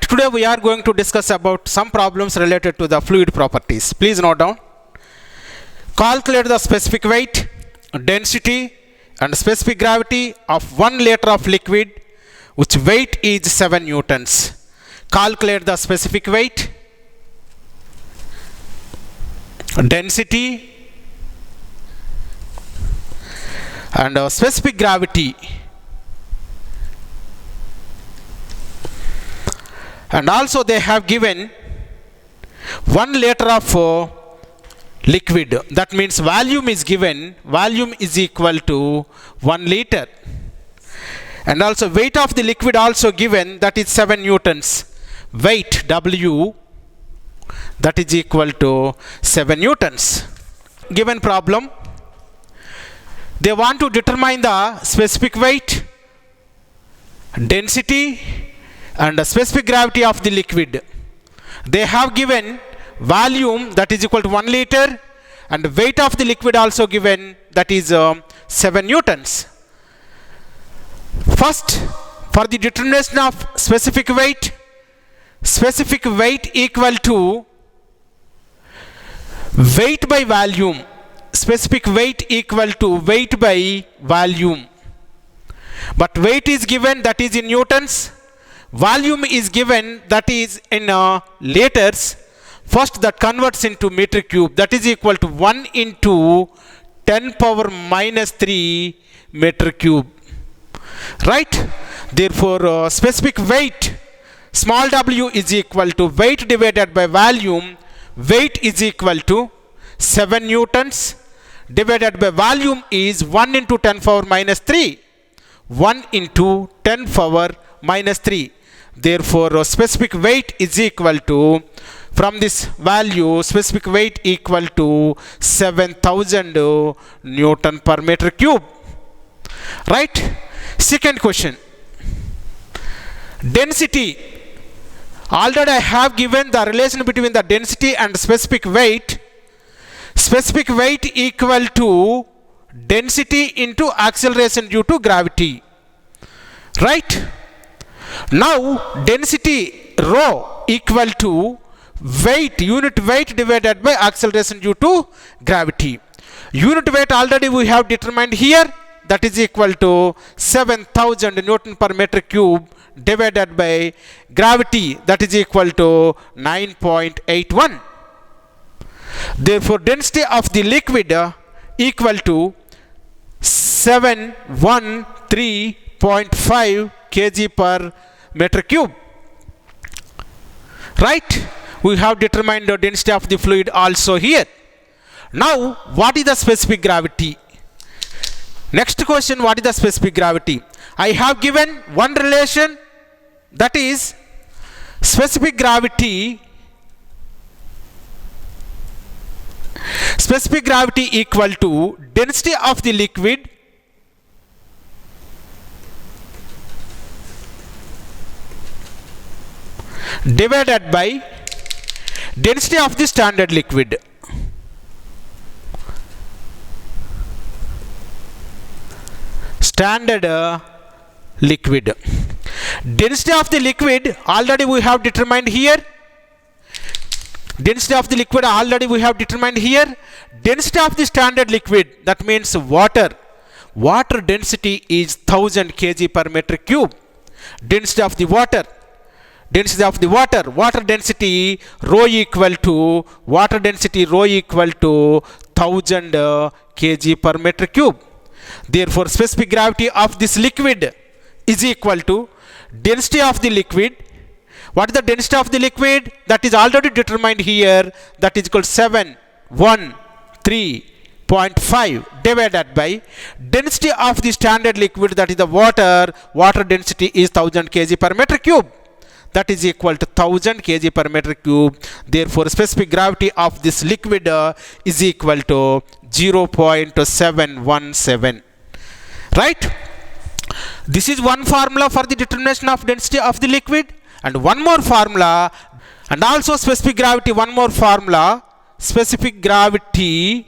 Today we are going to discuss about some problems related to the fluid properties. Please note down. Calculate the specific weight, density and specific gravity of 1 liter of liquid which weight is 7 newtons. Calculate the specific weight, density and specific gravity, and also they have given 1 liter of liquid. That means volume is given, volume is equal to 1 liter, and also weight of the liquid also given, that is 7 newtons. Weight W, that is equal to 7 newtons. Given problem, they want to determine the specific weight, density and the specific gravity of the liquid. They have given volume, that is equal to 1 liter, and weight of the liquid also given, that is 7 newtons. First, for the determination of specific weight equal to weight by volume. Specific weight equal to weight by volume. But weight is given, that is in newtons. Volume is given, that is in liters. First that converts into meter cube, that is equal to 1 into 10 power minus 3 meter cube. Right? Therefore specific weight, small w is equal to weight divided by volume. Weight is equal to 7 newtons divided by volume is 1 into 10 power minus 3. 1 into 10 power minus 3. Therefore specific weight is equal to, from this value, specific weight equal to 7000 Newton per meter cube. Right? Second question. Density. Already I have given the relation between the density and specific weight. Specific weight equal to density into acceleration due to gravity. Right? Now density rho equal to weight, unit weight divided by acceleration due to gravity. Unit weight already we have determined here, that is equal to 7000 Newton per meter cube divided by gravity, that is equal to 9.81. Therefore density of the liquid equal to 713.5 kg per meter cube. Right? We have determined the density of the fluid also here. Now what is the specific gravity? Next question, what is the specific gravity? I have given one relation, that is specific gravity equal to density of the liquid divided by density of the standard liquid. Standard liquid. Density of the liquid already we have determined here. Density of the liquid already we have determined here. Density of the standard liquid, that means water. Water density is 1000 kg per meter cube. Density of the water. Density of the water. Water density rho equal to 1000 kg per meter cube. Therefore specific gravity of this liquid is equal to density of the liquid. What is the density of the liquid? That is already determined here, that is equal to 713.5 divided by density of the standard liquid, that is the water. Water density is 1000 kg per meter cube, that is equal to 1000 kg per meter cube. Therefore specific gravity of this liquid is equal to 0.717. Right? This is one formula for the determination of density of the liquid, and one more formula, and also specific gravity, one more formula. Specific gravity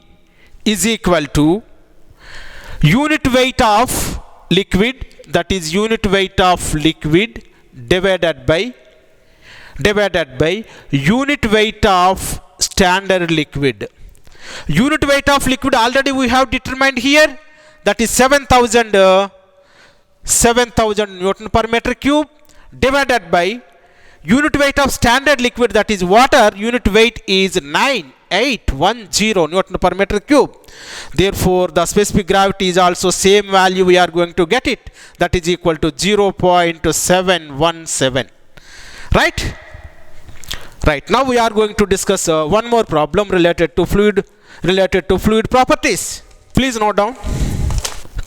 is equal to unit weight of liquid, that is unit weight of liquid divided by divided by unit weight of standard liquid. Unit weight of liquid already we have determined here, that is 7,000 Newton per meter cube, divided by unit weight of standard liquid, that is water, unit weight is 9810 Newton per meter cube. Therefore the specific gravity is also same value, we are going to get it, that is equal to 0.717. Right, now we are going to discuss one more problem related to fluid properties. Please note down.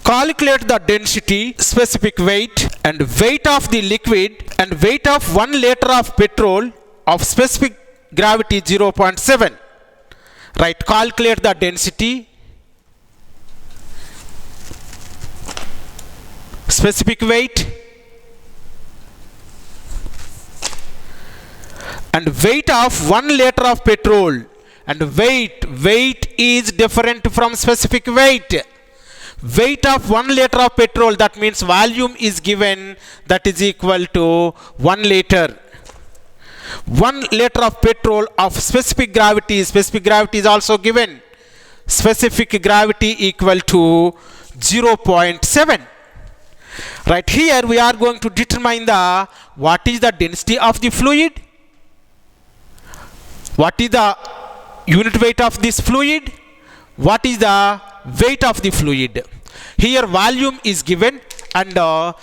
Calculate the density, specific weight and weight of the liquid and weight of 1 liter of petrol of specific gravity 0.7. Right, calculate the density, specific weight and weight of 1 liter of petrol. And weight is different from specific weight. Weight of 1 liter of petrol, that means volume is given, that is equal to 1 liter. 1 liter of petrol of specific gravity is also given, specific gravity equal to 0.7. Right, here we are going to determine what is the density of the fluid, what is the unit weight of this fluid, what is the weight of the fluid. Here volume is given and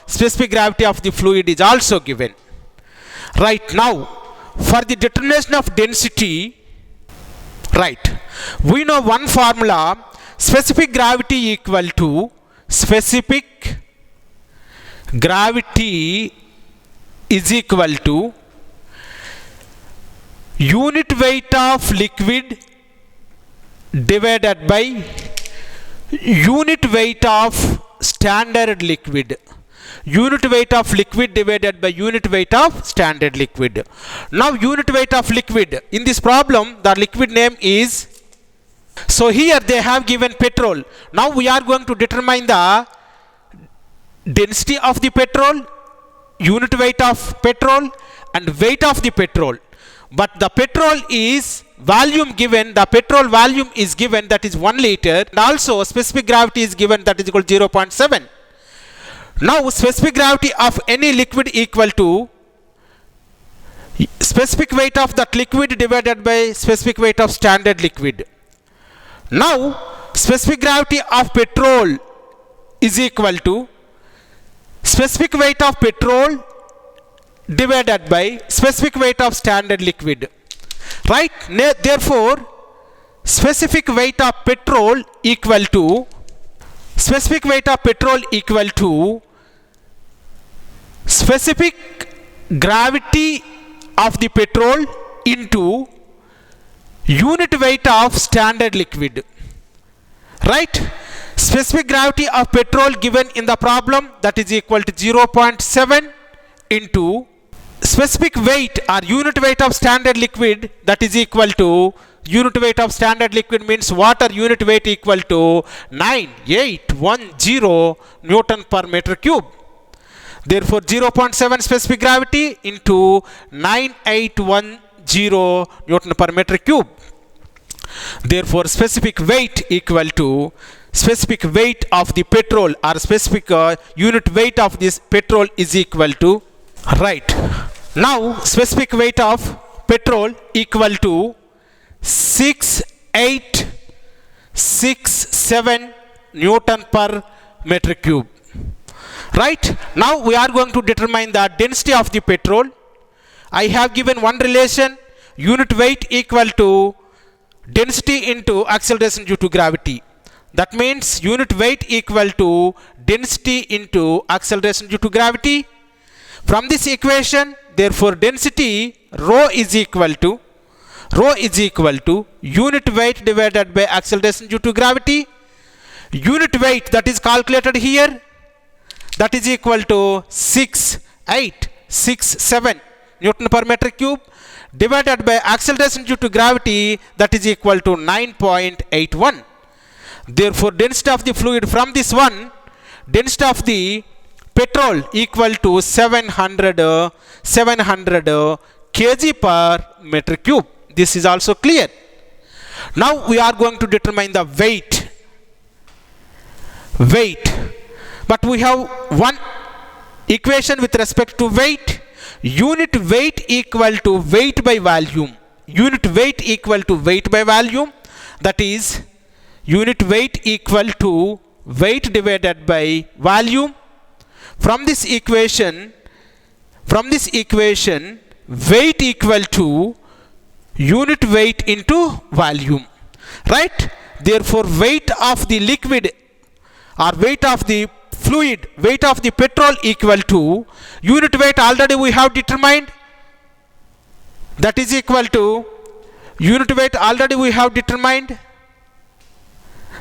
specific gravity of the fluid is also given. Right, now for the determination of density, right, we know one formula, specific gravity equal to unit weight of liquid divided by unit weight of standard liquid. Unit weight of liquid divided by unit weight of standard liquid. Now unit weight of liquid, in this problem the liquid name is, so here they have given petrol. Now we are going to determine the density of the petrol, unit weight of petrol and weight of the petrol. But the petrol is volume given, the petrol volume is given, that is 1 liter, and also specific gravity is given, that is equal to 0.7. Now specific gravity of any liquid equal to specific weight of that liquid divided by specific weight of standard liquid. Now specific gravity of petrol is equal to specific weight of petrol divided by specific weight of standard liquid. Right, therefore specific weight of petrol equal to specific gravity of the petrol into unit weight of standard liquid. Right, specific gravity of petrol given in the problem, that is equal to 0.7 into specific weight or unit weight of standard liquid, that is equal to unit weight of standard liquid means water, unit weight equal to 9810 Newton per meter cube. Therefore 0.7 specific gravity into 9810 Newton per meter cube. Therefore specific weight equal to specific weight of the petrol or specific unit weight of this petrol is equal to, right, now specific weight of petrol equal to 6867 Newton per meter cube. Right, now we are going to determine the density of the petrol. I have given one relation, unit weight equal to density into acceleration due to gravity. That means unit weight equal to density into acceleration due to gravity. From this equation, therefore density rho is equal to unit weight divided by acceleration due to gravity. Unit weight that is calculated here, that is equal to 6867 Newton per meter cube divided by acceleration due to gravity, that is equal to 9.81. Therefore density of the fluid from this one, density of the petrol equal to 700 kg per meter cube. This is also clear. Now we are going to determine the weight. But we have one equation with respect to weight. Unit weight equal to weight by volume. Unit weight equal to weight by volume. That is, unit weight equal to weight divided by volume. From this equation, weight equal to unit weight into volume. Right? Therefore, weight of the liquid or weight of the fluid, weight of the petrol equal to unit weight already we have determined. That is equal to unit weight already we have determined.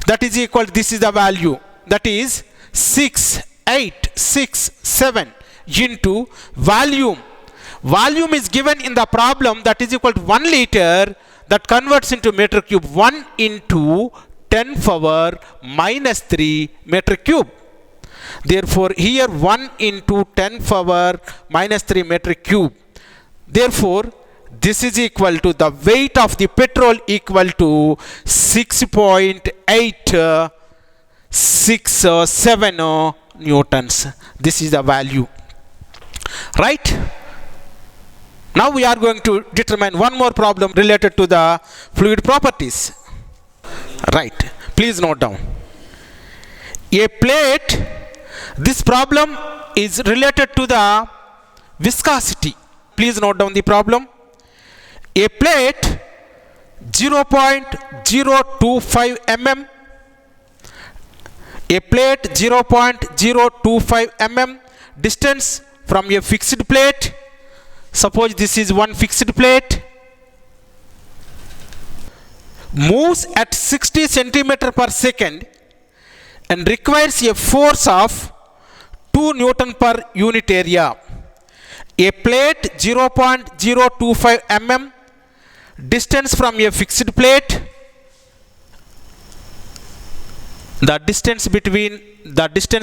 That is equal to, this is the value. That is 6867 into volume. Volume is given in the problem, that is equal to 1 liter, that converts into meter cube. 1 into 10 power minus 3 meter cube. Therefore, here 1 into 10 power minus 3 meter cube. Therefore, this is equal to the weight of the petrol equal to 6.867 newtons. This is the value. Right? Now we are going to determine one more problem related to the fluid properties. Right. Please note down. A plate, this problem is related to the viscosity. Please note down the problem. A plate 0.025 mm. A plate 0.025 mm distance from a fixed plate. Suppose this is one fixed plate. Moves at 60 centimeter per second and requires a force of 2 Newton per unit area. A plate 0.025 mm distance from a fixed plate. The distance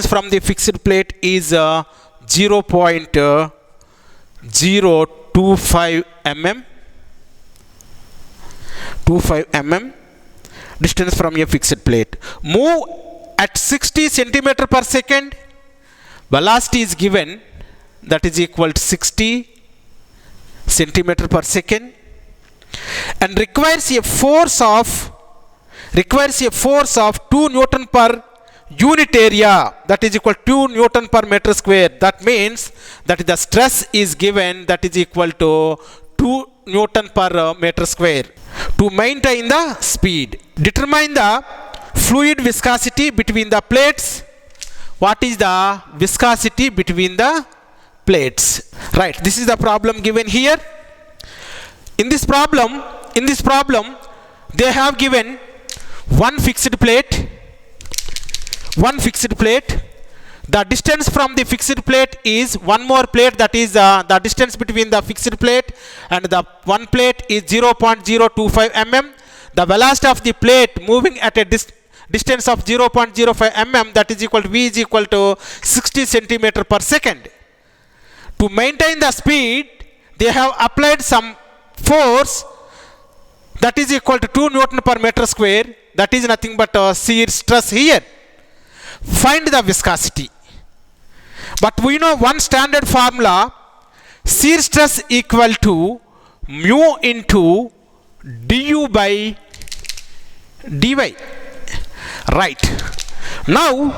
from the fixed plate is 0.025 mm. 25 mm distance from a fixed plate. Move at 60 centimeter per second. Velocity is given, that is equal to 60 centimeter per second, and requires a force of 2 Newton per unit area, that is equal to 2 Newton per meter square. That means that the stress is given, that is equal to 2 Newton per meter square. To maintain the speed, determine the fluid viscosity between the plates. What is the viscosity between the plates? Right, this is the problem given here. In this problem they have given one fixed plate. The distance from the fixed plate is one more plate, that is the distance between the fixed plate and the one plate is 0.025 mm. The velocity of the plate moving at a distance of 0.05 mm, that is equal to V is equal to 60 centimeter per second. To maintain the speed, they have applied some force that is equal to 2 Newton per meter square. That is nothing but shear stress here. Find the viscosity. But we know one standard formula, shear stress equal to mu into du by dy. Right. Now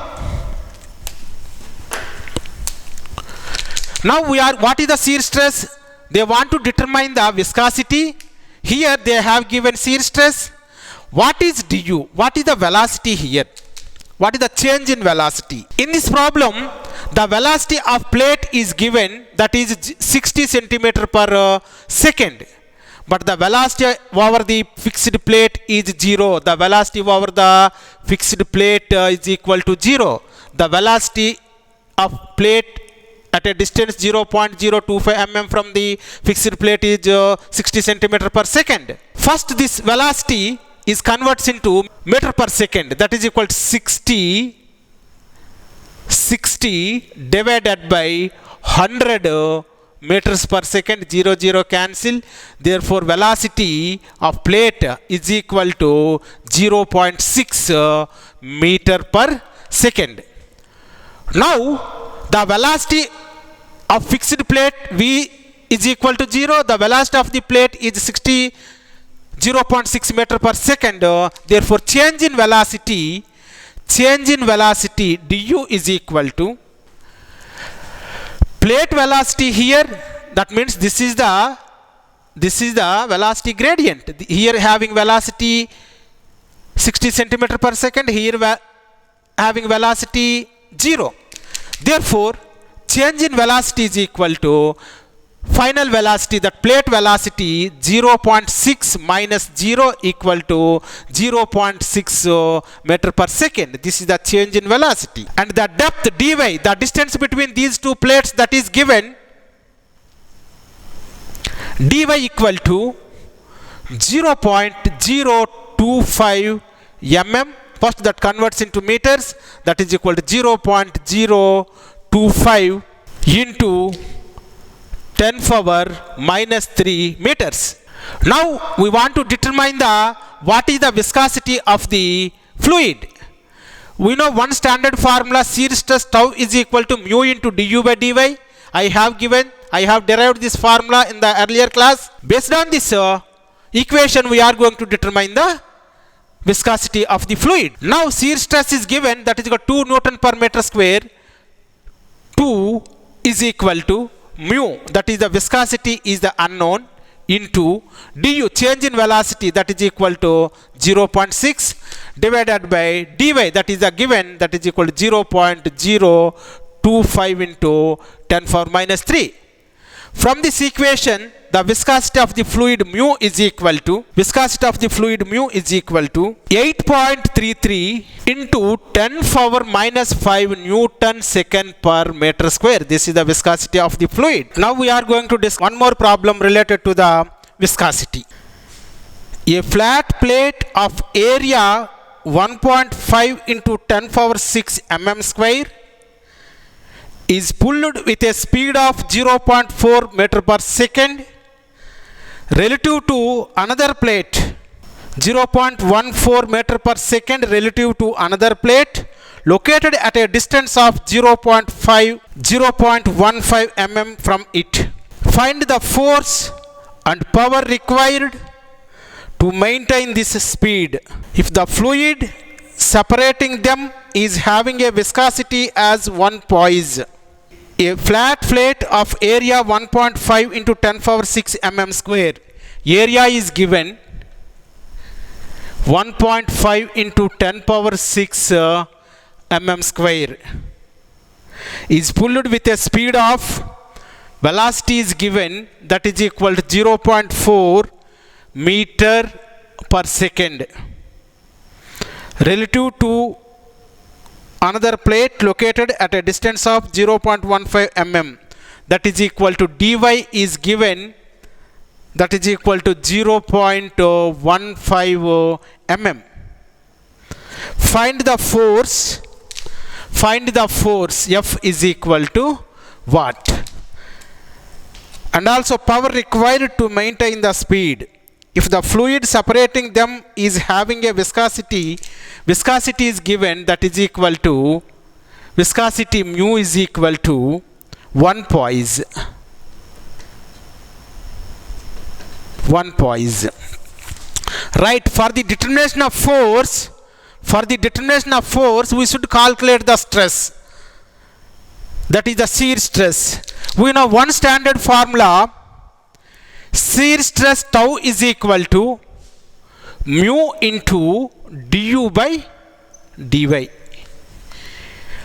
what is the shear stress? They want to determine the viscosity. Here they have given shear stress. What is du? What is the velocity here? What is the change in velocity? In this problem, the velocity of plate is given, that is 60 centimeter per second. But the velocity over the fixed plate is 0. The velocity over the fixed plate is equal to 0. The velocity of plate at a distance 0.025 mm from the fixed plate is 60 centimeter per second. First, this velocity is converts into meter per second, that is equal to 60 divided by 100 meters per second, 0 0 cancel. Therefore velocity of plate is equal to 0.6 meter per second. Now the velocity of fixed plate V is equal to 0. The velocity of the plate is 0.6 meter per second. Therefore change in velocity du is equal to plate velocity here. That means this is the velocity gradient. Here having velocity 60 centimeter per second, here having velocity 0. Therefore change in velocity is equal to final velocity, that plate velocity 0.6 minus 0 equal to 0.6 meter per second. This is the change in velocity. And the depth dy, the distance between these two plates, that is given dy equal to 0.025 mm. First that converts into meters, that is equal to 0.025 into 10 power minus 3 meters. Now we want to determine what is the viscosity of the fluid. We know one standard formula, shear stress tau is equal to mu into du by dy. I have derived this formula in the earlier class. Based on this equation we are going to determine the viscosity of the fluid. Now shear stress is given, that is equal to 2 Newton per meter square. 2 is equal to mu, that is the viscosity is the unknown, into du, change in velocity, that is equal to 0.6 divided by dy, that is the given, that is equal to 0.025 into 10 power minus 3. From this equation the viscosity of the fluid mu is equal to 8.33 into 10 power minus 5 Newton second per meter square. This is the viscosity of the fluid. Now we are going to discuss one more problem related to the viscosity. A flat plate of area 1.5 into 10 power 6 mm square is pulled with a speed of 0.4 meter per second relative to another plate, 0.14 meter per second relative to another plate located at a distance of 0.15 mm from it. Find the force and power required to maintain this speed if the fluid separating them is having a viscosity as 1 poise. A flat plate of area 1.5 into 10 power 6 mm square. Area is given 1.5 into 10 power 6 mm square. Is pulled with a speed of, velocity is given, that is equal to 0.4 meter per second relative to another plate located at a distance of 0.15 mm, that is equal to dy is given, that is equal to 0.15 mm. Find the force F is equal to what, and also power required to maintain the speed if the fluid separating them is having a viscosity is given, that is equal to, viscosity mu is equal to 1 poise. Right, for the determination of force we should calculate the stress, that is the shear stress. We know one standard formula, shear stress tau is equal to mu into du by dy.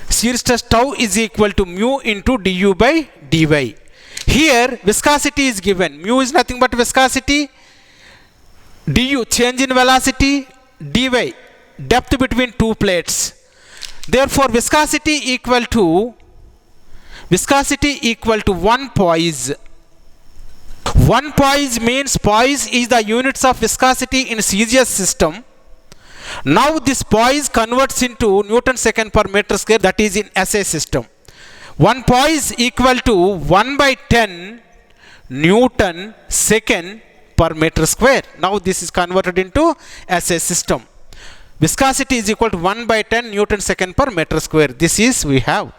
Shear stress tau is equal to mu into du by dy. Here viscosity is given, mu is nothing but viscosity, du change in velocity, dy depth between two plates. Therefore viscosity equal to 1 poise. 1 poise means, poise is the units of viscosity in CGS system. Now this poise converts into Newton second per meter square, that is in SI system. 1 poise equal to 1 by 10 Newton second per meter square. Now this is converted into SI system. Viscosity is equal to 1 by 10 Newton second per meter square. This is we have.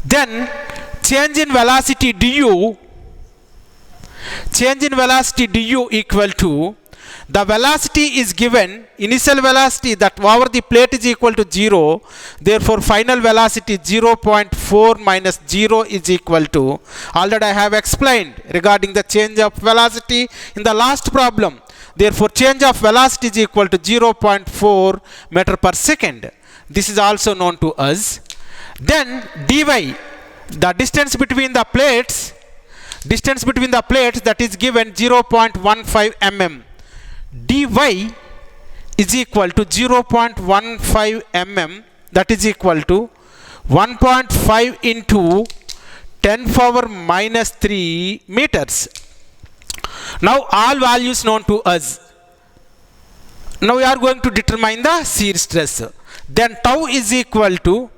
Then change in velocity du. Change in velocity du equal to, the velocity is given, initial velocity that over the plate is equal to 0, therefore final velocity 0.4 minus 0 is equal to, already I have explained regarding the change of velocity in the last problem. Therefore change of velocity is equal to 0.4 meter per second. This is also known to us. Then dy, the distance between the plates, that is given 0.15 mm. dy is equal to 0.15 mm, that is equal to 1.5 into 10 power minus 3 meters. Now all values known to us. Now we are going to determine the shear stress. Then tau is equal to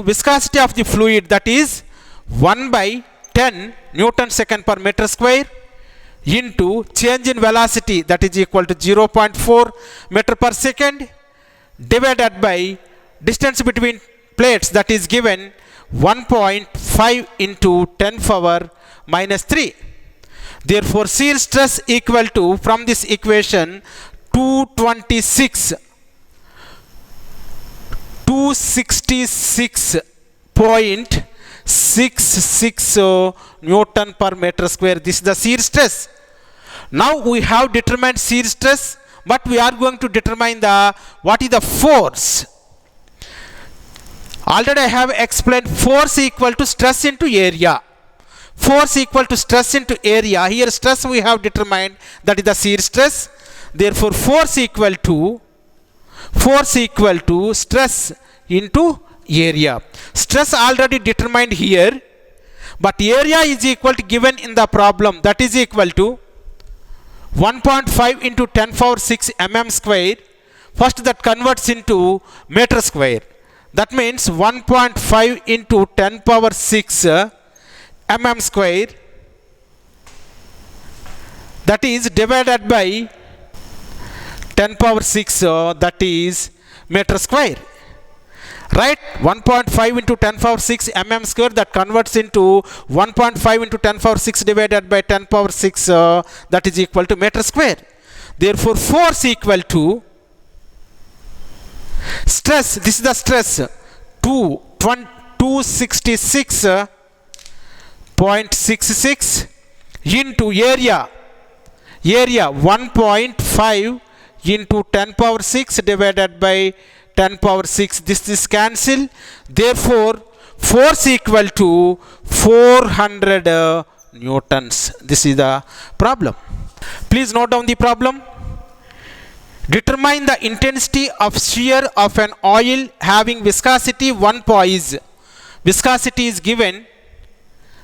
viscosity of the fluid, that is 1 by 10 Newton second per meter square into change in velocity, that is equal to 0.4 meter per second, divided by distance between plates, that is given 1.5 into 10 power minus 3. Therefore shear stress equal to, from this equation, 266.66 Newton per meter square. This is the shear stress. Now we have determined shear stress, but we are going to determine what is the force. Already I have explained force equal to stress into area. Force equal to stress into area. Here stress we have determined, that is the shear stress. Therefore force equal to stress into area. Stress already determined here, but area is equal to given in the problem, that is equal to 1.5 into 10 power 6 mm square. First that converts into meter square. That means 1.5 into 10 power 6 mm square, that is divided by 10 power 6, that is meter square. Right? 1.5 into 10 power 6 mm square, that converts into 1.5 into 10 power 6 divided by 10 power 6, that is equal to meter square. Therefore force equal to stress, this is the stress, 266.66 into area 1.5 into 10 power 6 divided by 10 power 6. This is cancel. Therefore force equal to 400 newtons. This is the problem. Please note down the problem. Determine the intensity of shear of an oil having viscosity 1 poise. Viscosity is given,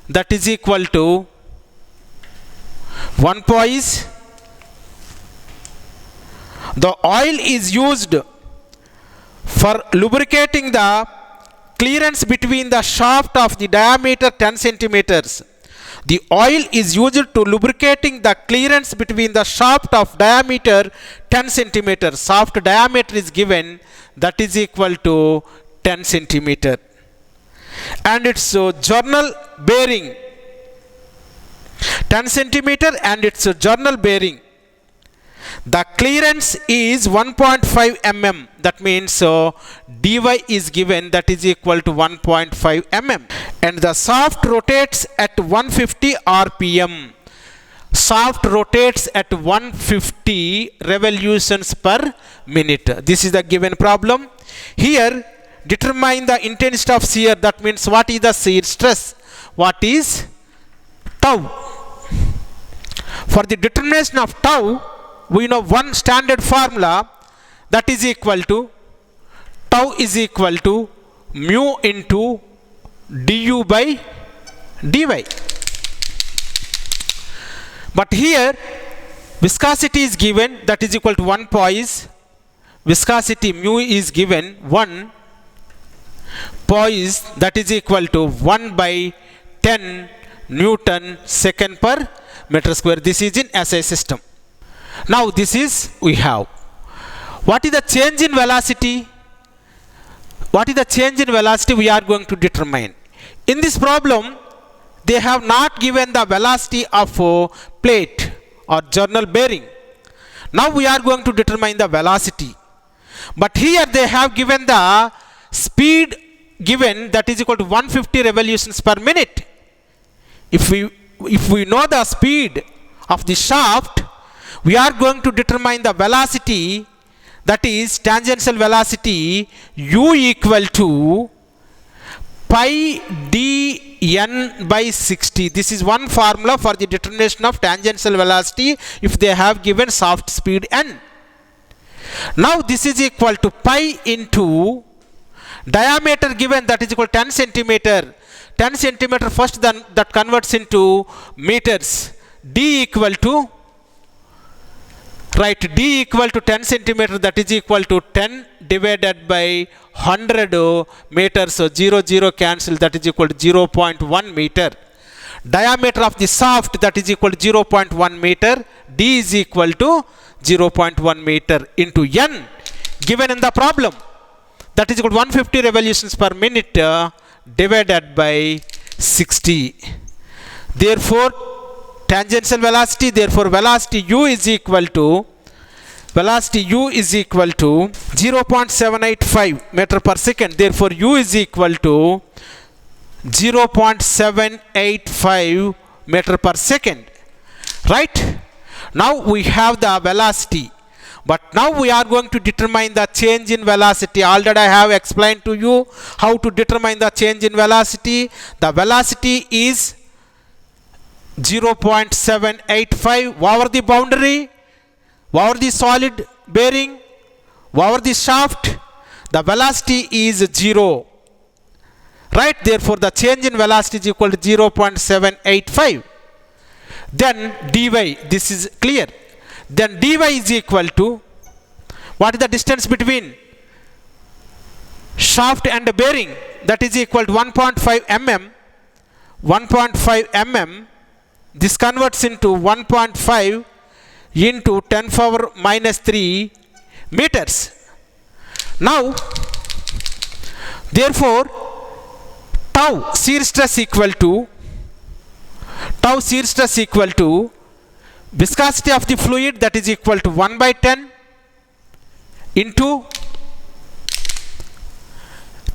that is equal to 1 poise. The oil is used for lubricating the clearance between the shaft of the diameter 10 centimeters. The oil is used to lubricating the clearance between the shaft of diameter 10 centimeters. Shaft diameter is given, that is equal to 10 centimeter. And its journal bearing 10 centimeter and its journal bearing. The clearance is 1.5 mm. That means dy is given, that is equal to 1.5 mm. And the shaft rotates at 150 rpm. Shaft rotates at 150 revolutions per minute. This is the given problem. Here determine the intensity of shear. That means what is the shear stress? What is tau? For the determination of tau, we know one standard formula, that is equal to tau is equal to mu into du by dy. But here viscosity is given, that is equal to 1 poise. Viscosity mu is given 1, poise, that is equal to 1 by 10 Newton second per meter square. This is in SI system. Now this is we have. What is the change in velocity? What is the change in velocity we are going to determine. In this problem, they have not given the velocity of plate or journal bearing. Now we are going to determine the velocity. But here they have given the speed given, that is equal to 150 revolutions per minute. If we know the speed of the shaft, we are going to determine the velocity, that is tangential velocity u equal to pi dn by 60. This is one formula for the determination of tangential velocity if they have given shaft speed n. Now this is equal to pi into diameter given, that is equal to 10 centimeter. 10 centimeter first, then that converts into meters. D equal to, right, D equal to 10 centimeter, that is equal to 10 divided by 100 meters. So 0 0 cancel, that is equal to 0.1 meter. Diameter of the shaft, that is equal to 0.1 meter. D is equal to 0.1 meter into n given in the problem, that is equal to 150 revolutions per minute divided by 60. Therefore tangential velocity, therefore velocity u is equal to 0.785 meter per second. Therefore u is equal to 0.785 meter per second. Right? Now we have the velocity, but now we are going to determine the change in velocity. Already I have explained to you how to determine the change in velocity. The velocity is 0.785 over the boundary, over the solid bearing, over the shaft. The velocity is 0. Right? Therefore the change in velocity is equal to 0.785. Then dy, this is clear. Then dy is equal to, what is the distance between shaft and bearing? That is equal to 1.5 mm. 1.5 mm. This converts into 1.5 into 10 power minus 3 meters. Now, therefore, tau shear stress equal to viscosity of the fluid, that is equal to 1 by 10 into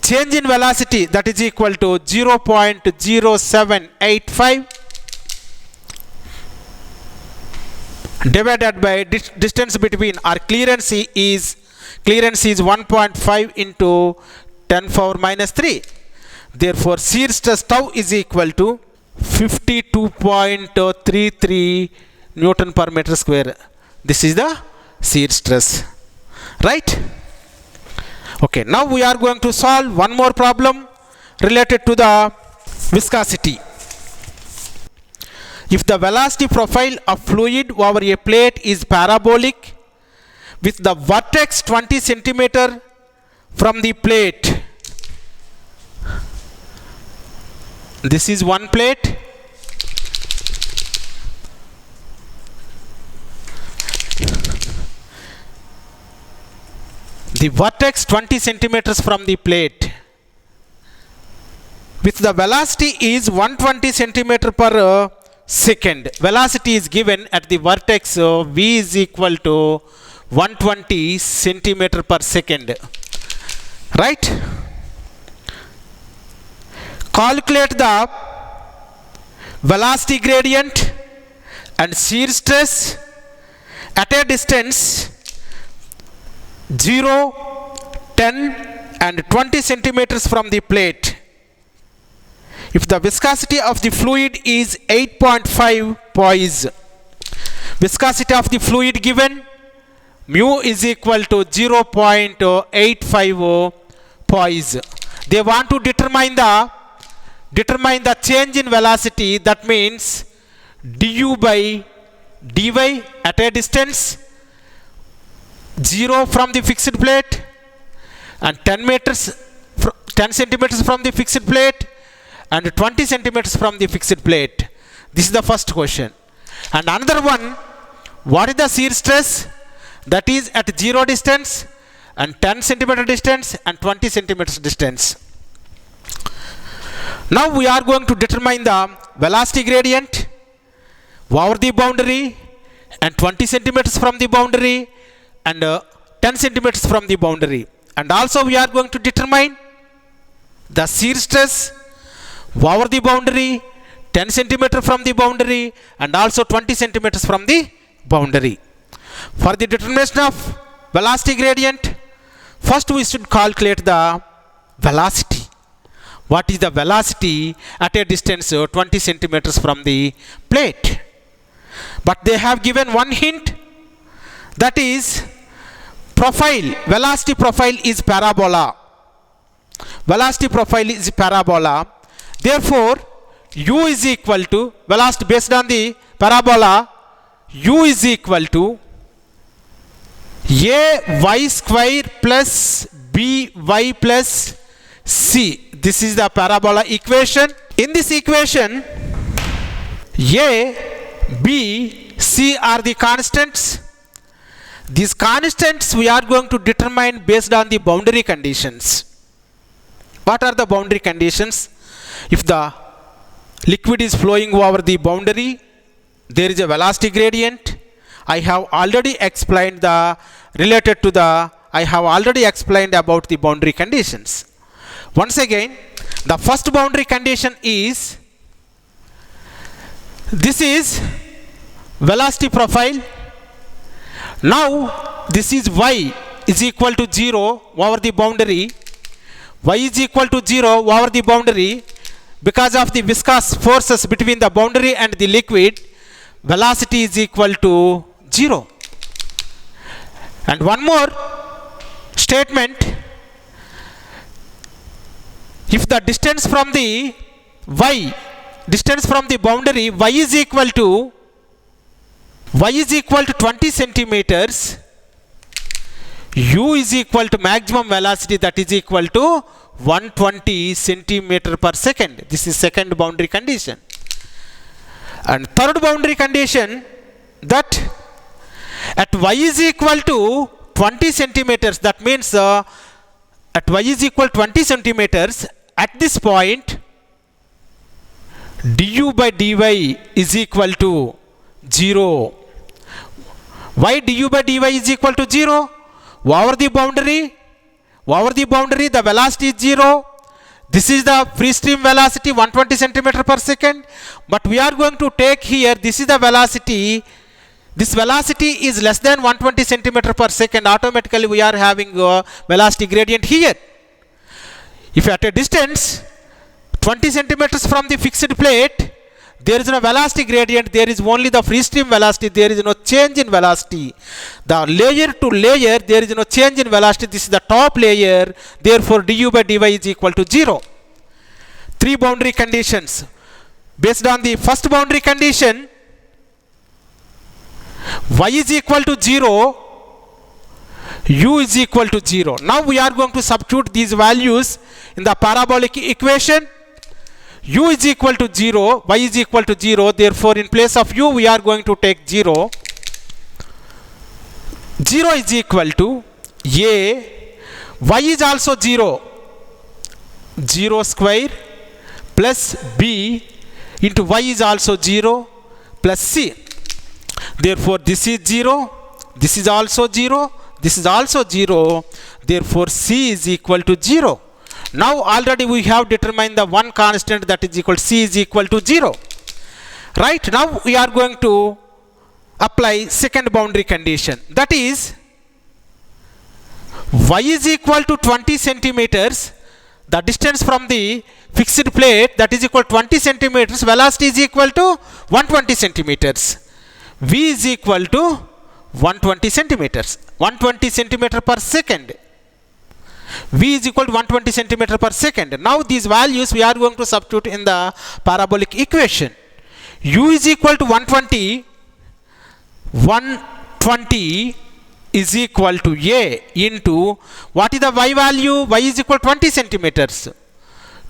change in velocity, that is equal to 0.0785 divided by distance between, or clearance is 1.5 into 10 power minus 3. Therefore shear stress tau is equal to 52.33 Newton per meter square. This is the shear stress. Right? Okay, now we are going to solve one more problem related to the viscosity. If the velocity profile of fluid over a plate is parabolic with the vertex 20 centimeter from the plate, this is one plate, the vertex 20 centimeters from the plate with the velocity is 120 centimeter per second. Velocity is given at the vertex, v is equal to 120 centimeter per second. Right? Calculate the velocity gradient and shear stress at a distance 0, 10 and 20 centimeters from the plate. If the viscosity of the fluid is 8.5 poise, viscosity of the fluid given, mu is equal to 0.850 poise. They want to determine the change in velocity, that means du by dy at a distance 0 from the fixed plate and 10 meters 10 centimeters from the fixed plate and 20 centimeters from the fixed plate. This is the first question. And another one, what is the shear stress that is at 0 distance and 10 centimeter distance and 20 centimeters distance. Now we are going to determine the velocity gradient over the boundary and 20 centimeters from the boundary and 10 centimeters from the boundary. And also we are going to determine the shear stress over the boundary, 10 centimeters from the boundary and also 20 centimeters from the boundary. For the determination of velocity gradient, first we should calculate the velocity. What is the velocity at a distance 20 centimeters from the plate? But they have given one hint, that is profile, velocity profile is parabola. Velocity profile is parabola. Therefore, u is equal to, velocity based on the parabola, u is equal to a y square plus b y plus c. This is the parabola equation. In this equation, a, b, c are the constants. These constants we are going to determine based on the boundary conditions. What are the boundary conditions? If the liquid is flowing over the boundary, there is a velocity gradient. I have already explained about the boundary conditions. Once again, the first boundary condition is, this is velocity profile. Now this is y is equal to 0 over the boundary. Y is equal to 0 over the boundary. Because of the viscous forces between the boundary and the liquid, velocity is equal to 0. And one more statement, if the distance from the boundary, y is equal to 20 centimeters, u is equal to maximum velocity, that is equal to 120 centimeter per second. This is second boundary condition. And third boundary condition, that at y is equal to 20 centimeters, that means at y is equal to 20 centimeters, at this point du by dy is equal to 0. Why du by dy is equal to 0? Over the boundary, the velocity is 0. This is the free stream velocity, 120 centimeter per second. But we are going to take here, this is the velocity. This velocity is less than 120 centimeter per second. Automatically we are having a velocity gradient here. If at a distance 20 centimeters from the fixed plate, there is no velocity gradient, there is only the free stream velocity, there is no change in velocity. The layer to layer, there is no change in velocity. This is the top layer, therefore du by dy is equal to 0. Three boundary conditions. Based on the first boundary condition, y is equal to 0, u is equal to 0. Now we are going to substitute these values in the parabolic equation. U is equal to 0, y is equal to 0, therefore in place of u we are going to take 0. 0 is equal to a, y is also 0, 0 square plus b into y is also 0 plus c. Therefore this is 0, this is also 0, this is also 0, therefore c is equal to 0. Now already we have determined the one constant, that is equal to c is equal to 0. Right, now we are going to apply second boundary condition, that is y is equal to 20 centimeters, the distance from the fixed plate, that is equal to 20 centimeters, velocity is equal to 120 centimeters, v is equal to 120 centimeters, 120 centimeter per second. V is equal to 120 centimeter per second. Now these values we are going to substitute in the parabolic equation. U is equal to 120 is equal to a into, what is the y value? Y is equal to 20 centimeters.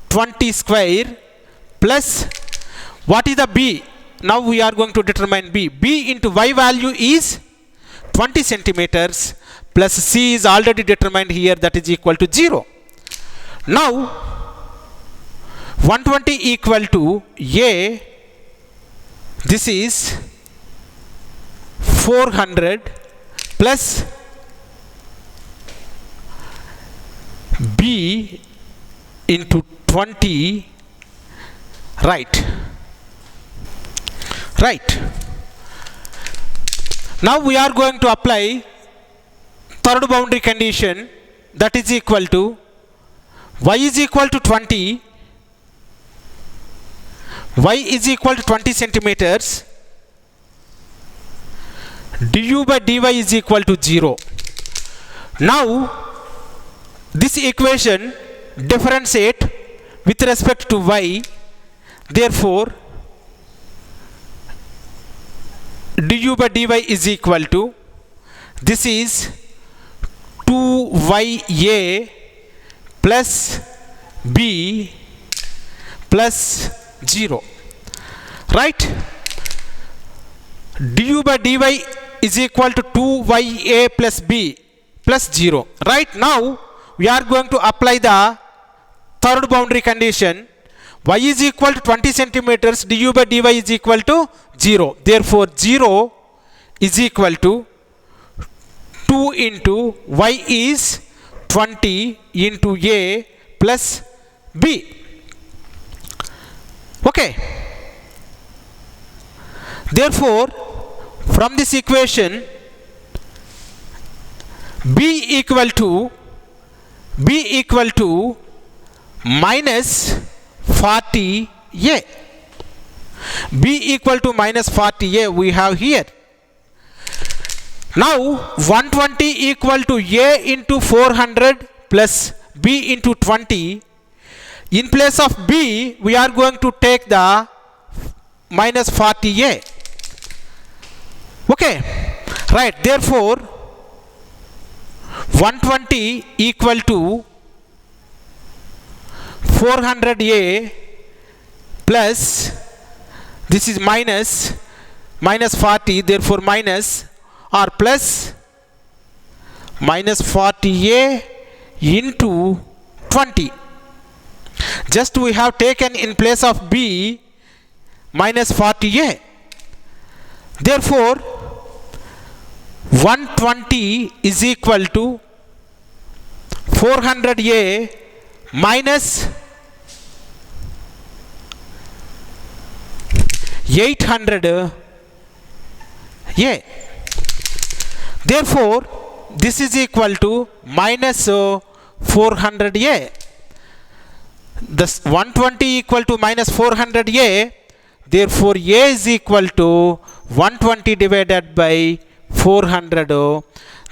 20 square plus, what is the b? Now we are going to determine b. b into y value is 20 centimeters plus c is already determined here, that is equal to 0. Now 120 equal to a, this is 400 plus b into 20, right. Now we are going to apply third boundary condition, that is equal to y is equal to 20, y is equal to 20 centimeters, du by dy is equal to 0. Now this equation differentiate with respect to y, therefore du by dy is equal to, this is 2ya plus b plus 0, right. Du by dy is equal to 2ya plus b plus 0, right. Now we are going to apply the third boundary condition, y is equal to 20 centimeters, du by dy is equal to 0, therefore 0 is equal to 2 into y is 20 into a plus b. Okay, therefore from this equation b equal to minus 40a. b equal to minus 40a we have here. Now 120 equal to a into 400 plus b into 20. In place of b we are going to take the minus 40a. Okay, right. Therefore 120 equal to 400a plus, this is minus 40, therefore minus or plus minus 40a into 20. Just we have taken in place of b minus 40a. Therefore 120 is equal to 400a minus 800a. Therefore this is equal to minus 400a. Thus 120 equal to minus 400a, therefore a is equal to 120 divided by 400,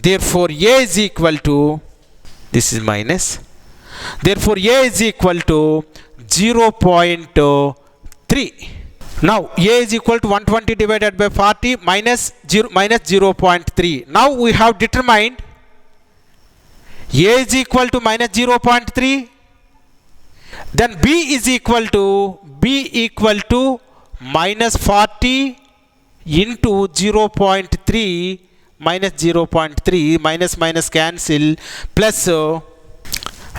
therefore a is equal to, this is minus, therefore a is equal to 0.3. Now a is equal to 120 divided by 40 minus 0.3. Now we have determined a is equal to minus 0.3, then b is equal to minus 40 into 0.3 minus 0.3, minus cancel, plus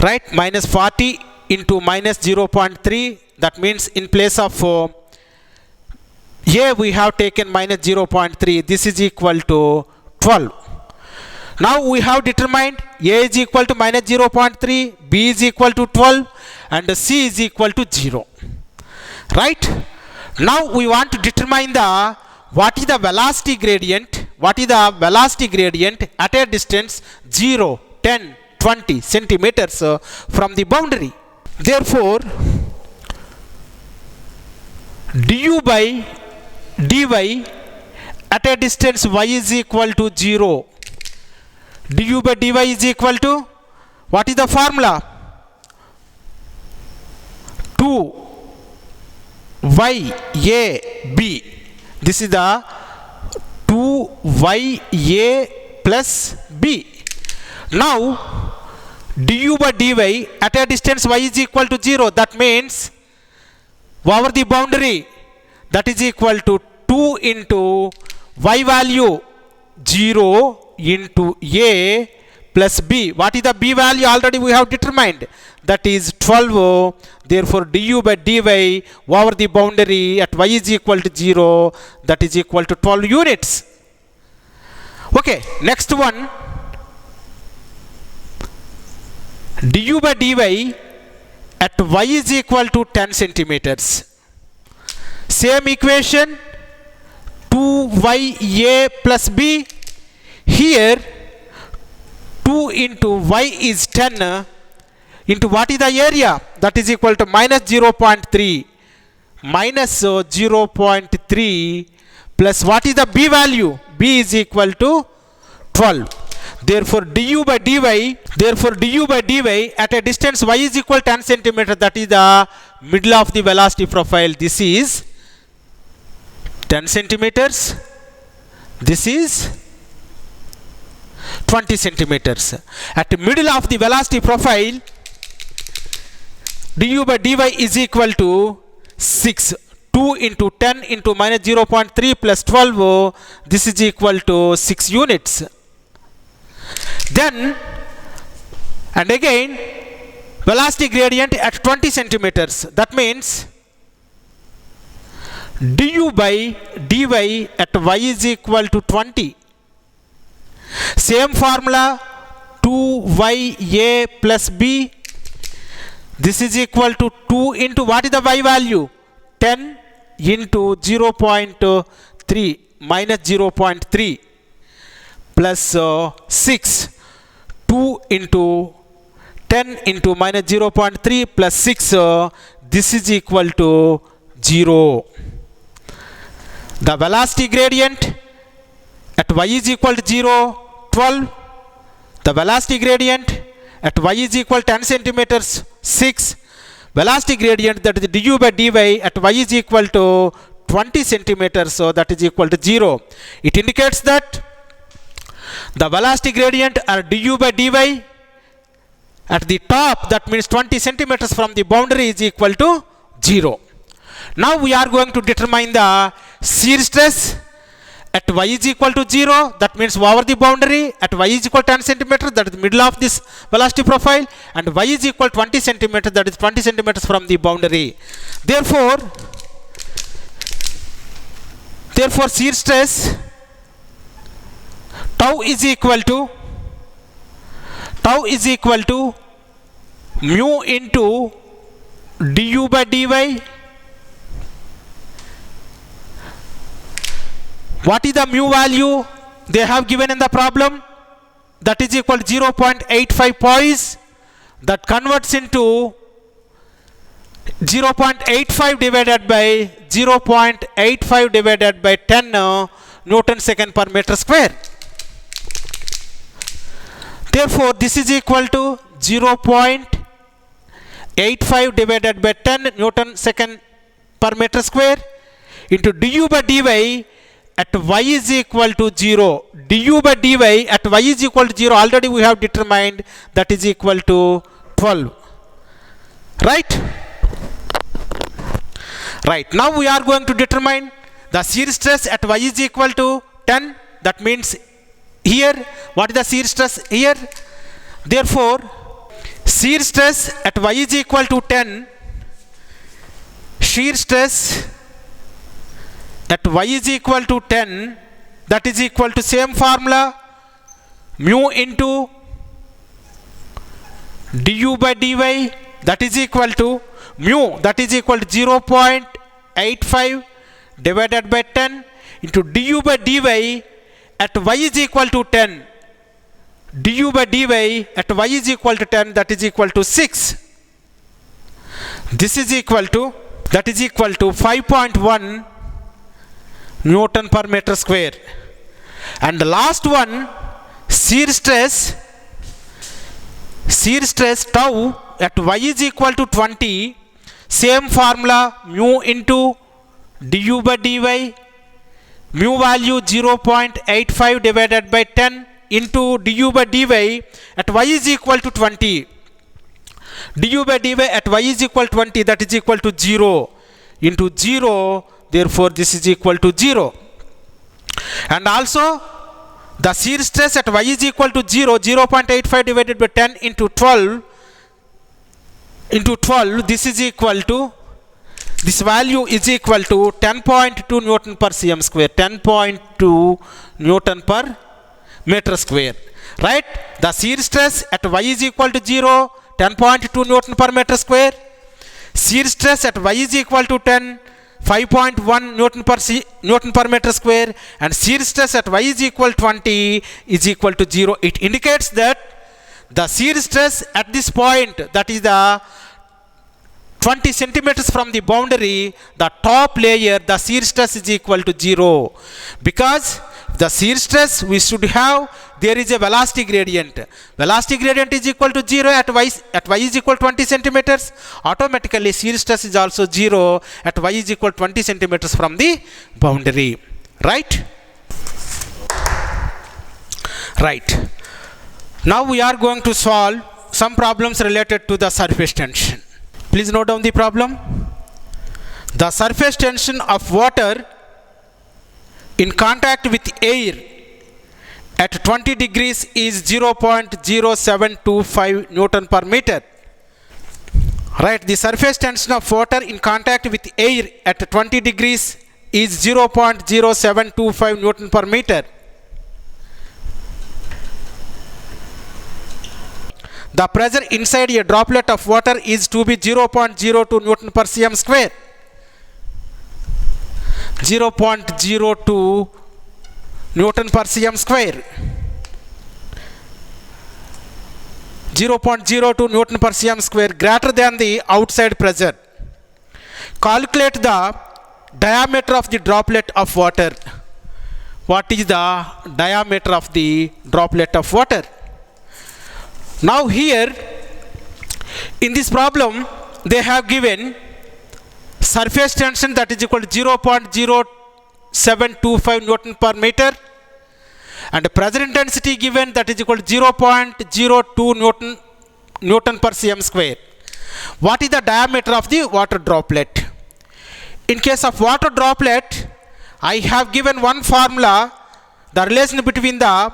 right, minus 40 into minus 0.3, that means in place of a we have taken minus 0.3, this is equal to 12. Now we have determined a is equal to minus 0.3, b is equal to 12 and c is equal to 0, right. Now we want to determine the what is the velocity gradient, at a distance 0, 10, 20 centimeters from the boundary. Therefore du by dy at a distance y is equal to 0. du by dy is equal to, what is the formula? 2yab. This is the 2ya plus b. Now du by dy at a distance y is equal to 0. That means over the boundary, that is equal to 2 into y value 0 into a plus b. What is the b value? Already we have determined. That is 12. Therefore du by dy over the boundary at y is equal to 0, that is equal to 12 units. Okay, next one. Du by dy at y is equal to 10 centimeters. Same equation, 2ya plus b. Here 2 into y is 10 into what is the area? That is equal to minus 0.3. Minus 0.3 plus what is the b value? B is equal to 12. Therefore du by dy at a distance y is equal to 10 centimeter, that is the middle of the velocity profile. This is 10 centimeters. This is 20 centimeters. At the middle of the velocity profile, du by dy is equal to 6. 2 into 10 into minus 0.3 plus 12, this is equal to 6 units. Then, and again, velocity gradient at 20 centimeters. That means du by dy at y is equal to 20. Same formula, 2ya plus b. This is equal to 2 into what is the y value? 10 into 0.3 minus 0.3 plus 6. 2 into 10 into minus 0.3 plus 6. This is equal to 0. The velocity gradient at y is equal to 0, 12. The velocity gradient at y is equal to 10 centimeters, 6. Velocity gradient, that is du by dy at y is equal to 20 centimeters, so that is equal to 0. It indicates that the velocity gradient or du by dy at the top, that means 20 centimeters from the boundary, is equal to 0. Now we are going to determine the shear stress at y is equal to 0, that means over the boundary at y is equal to 10 centimeters, that is the middle of this velocity profile, and y is equal to 20 centimeters, that is 20 centimeters from the boundary. Therefore shear stress tau is equal to mu into du by dy. What is the mu value they have given in the problem? That is equal to 0.85 poise. That converts into 0.85 divided by 0.85 divided by 10 Newton second per meter square. Therefore this is equal to 0.85 divided by 10 Newton second per meter square into du by dy at y is equal to 0. Du by dy at y is equal to 0, already we have determined, that is equal to 12. Right? Right. Now we are going to determine the shear stress at y is equal to 10. That means here, what is the shear stress here? Therefore, shear stress at y is equal to 10. Shear stress at y is equal to 10, that is equal to same formula, mu into du by dy, that is equal to mu, that is equal to 0.85 divided by 10 into du by dy at y is equal to 10. Du by dy at y is equal to 10, that is equal to 6. This is equal to, that is equal to 5.1 Newton per meter square. And the last one, shear stress tau at y is equal to 20. Same formula, mu into du by dy, mu value 0.85 divided by 10 into du by dy at y is equal to 20. Du by dy at y is equal to 20, that is equal to 0 into 0, therefore this is equal to 0. And also the shear stress at y is equal to 0, 0.85 divided by 10 into 12, this is equal to, this value is equal to 10.2 Newton per cm square, 10.2 Newton per meter square, right? The shear stress at y is equal to 0, 10.2 Newton per meter square. Shear stress at y is equal to 10, 5.1 Newton per meter square, and shear stress at y is equal to 20 is equal to 0. It indicates that the shear stress at this point, that is the 20 centimeters from the boundary, the top layer, the shear stress is equal to 0. Because the shear stress we should have, there is a velocity gradient. Velocity gradient is equal to 0 at y is equal to 20 centimeters. Automatically shear stress is also 0 at y is equal to 20 centimeters from the boundary. Right? Right. Now we are going to solve some problems related to the surface tension. Please note down the problem. The surface tension of water in contact with air at 20 degrees is 0.0725 Newton per meter. Right, the surface tension of water in contact with air at 20 degrees is 0.0725 Newton per meter. The pressure inside a droplet of water is to be 0.02 Newton per cm square. 0.02 Newton per cm square. 0.02 Newton per cm square greater than the outside pressure. Calculate the diameter of the droplet of water. What is the diameter of the droplet of water? Now here in this problem they have given surface tension that is equal to 0.0725 Newton per meter, and pressure intensity given that is equal to 0.02 Newton per cm square. What is the diameter of the water droplet? In case of water droplet, I have given one formula, the relation between the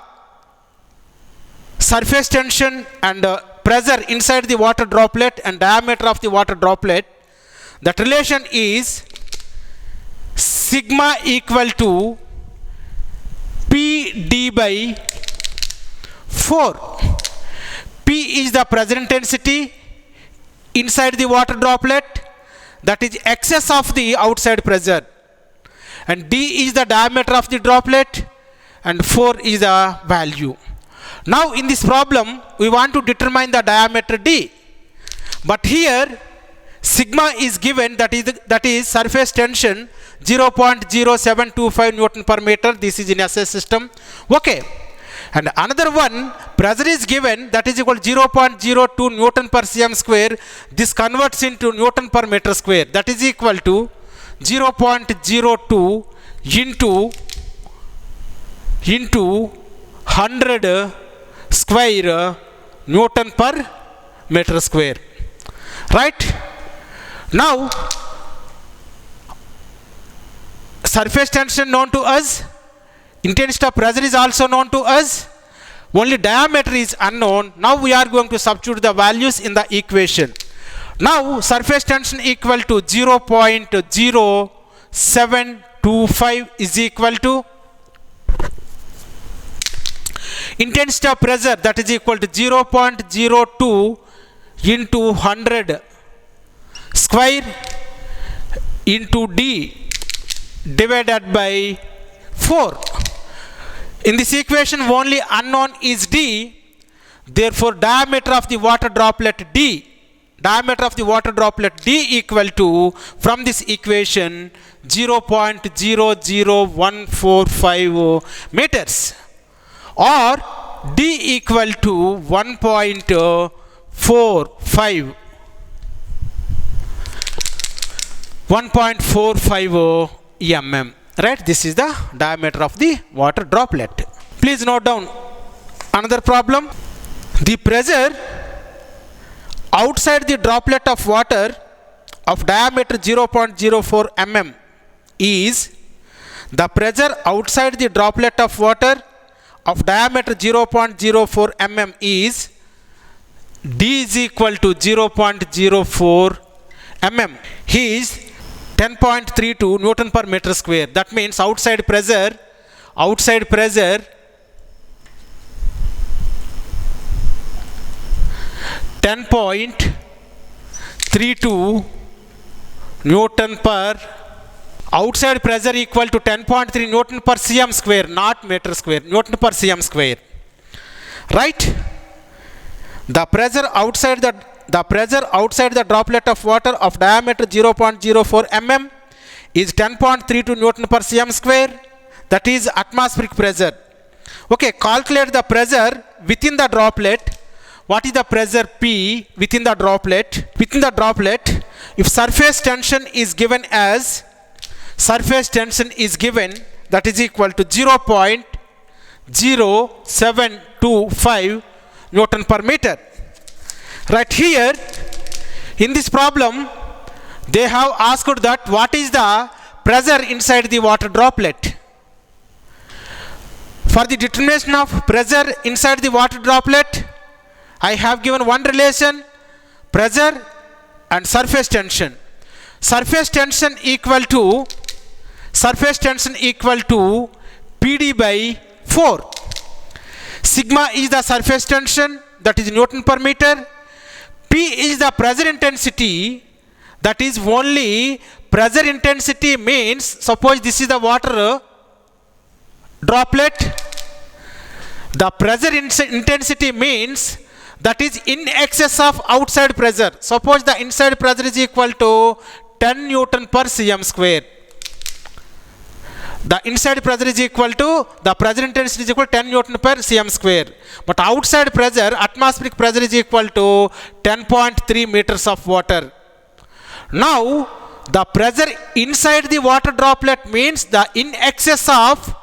surface tension and pressure inside the water droplet and diameter of the water droplet. That relation is sigma equal to PD by 4. P is the pressure intensity inside the water droplet, that is excess of the outside pressure, and D is the diameter of the droplet, and 4 is the value. Now in this problem we want to determine the diameter D, but here sigma is given, that is surface tension 0.0725 Newton per meter. This is in SI system. Okay. And another one, pressure is given, that is equal to 0.02 Newton per cm square. This converts into Newton per meter square. That is equal to 0.02 into 100 square Newton per meter square. Right? Now surface tension known to us, intensity of pressure is also known to us, only diameter is unknown. Now we are going to substitute the values in the equation. Now surface tension equal to 0.0725 is equal to intensity of pressure, that is equal to 0.02 into 100 square into D divided by 4. In this equation only unknown is D, therefore diameter of the water droplet D, diameter of the water droplet D equal to, from this equation, 0.00145 meters, or D equal to 1.45 mm. Right, this is the diameter of the water droplet. Please note down Another problem, the pressure outside the droplet of water of diameter 0.04 mm is, the pressure outside the droplet of water of diameter 0.04 mm is, D is equal to 0.04 mm. He is 10.32 Newton per meter square. That means outside pressure 10.32 Newton per, outside pressure equal to 10.3 Newton per cm square, not meter square, Newton per cm square. Right? The pressure outside the droplet of water of diameter 0.04 mm is 10.32 Newton per cm square. That is atmospheric pressure. Okay, calculate the pressure within the droplet. What is the pressure P within the droplet? Within the droplet, if surface tension is given that is equal to 0.0725 Newton per meter. Right here, in this problem, they have asked that what is the pressure inside the water droplet. For the determination of pressure inside the water droplet, I have given one relation, pressure and surface tension. Surface tension equal to PD by 4. Sigma is the surface tension, that is Newton per meter. P is the pressure intensity, that is only pressure intensity means, suppose this is the water droplet, the pressure intensity means that is in excess of outside pressure. Suppose the inside pressure is equal to 10 Newton per cm square. The inside pressure is equal to, the pressure intensity is equal to 10 Newton per cm square. But outside pressure, atmospheric pressure is equal to 10.3 meters of water. Now, the pressure inside the water droplet means the in excess of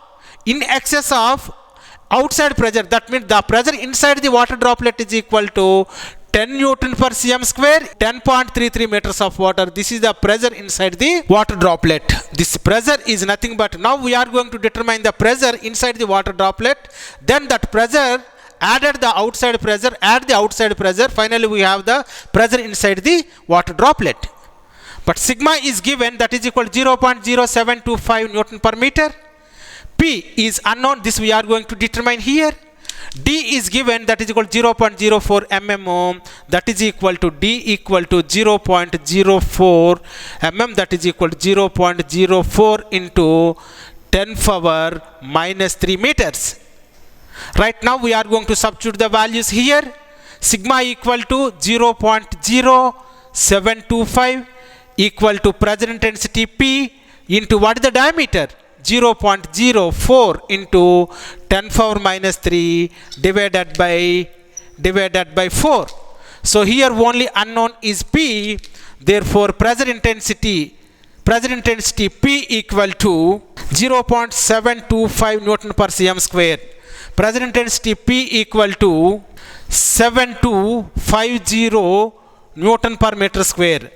outside pressure. That means the pressure inside the water droplet is equal to 10 Newton per cm square, 10.33 meters of water. This is the pressure inside the water droplet. This pressure is nothing but, now we are going to determine the pressure inside the water droplet. Then that pressure added the outside pressure, add the outside pressure. Finally, we have the pressure inside the water droplet. But sigma is given, that is equal to 0.0725 Newton per meter. P is unknown, this we are going to determine here. D is given, that is equal to 0.04 mm, that is equal to D equal to 0.04 mm, that is equal to 0.04 into 10 power minus 3 meters. Right now we are going to substitute the values here. Sigma equal to 0.0725 equal to pressure intensity P into what is the diameter? 0.04 into 10 power minus 3 divided by 4. So here only unknown is P. Therefore pressure intensity P equal to 0.725 Newton per cm square. Pressure intensity P equal to 7250 Newton per meter square.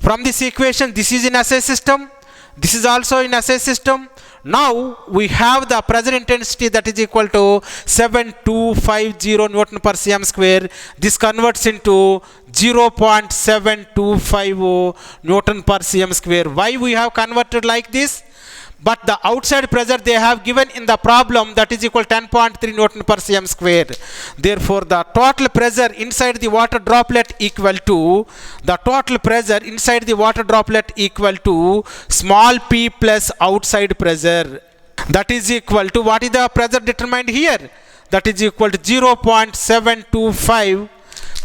From this equation, this is in SI system. This is also in SI system. Now we have the pressure intensity, that is equal to 7250 Newton per cm square. This converts into 0.725 Newton per cm square. Why we have converted like this? But the outside pressure they have given in the problem, that is equal to 10.3 Newton per cm square. Therefore the total pressure inside the water droplet equal to, small p plus outside pressure. That is equal to, what is the pressure determined here? That is equal to 0.725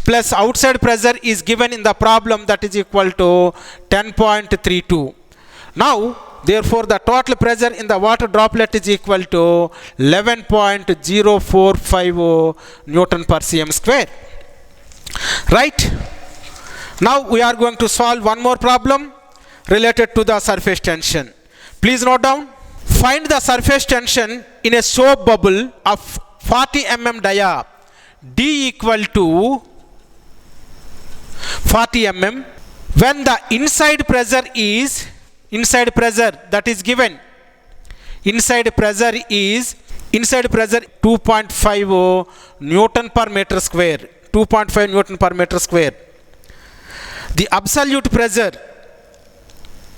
plus outside pressure is given in the problem, that is equal to 10.32. Now therefore the total pressure in the water droplet is equal to 11.045 Newton per cm square. Right? Now we are going to solve one more problem related to the surface tension. Please note down. Find the surface tension in a soap bubble of 40 mm dia, D equal to 40 mm. When the inside pressure that is given, inside pressure 2.5 Newton per meter square, 2.5 Newton per meter square. The absolute pressure,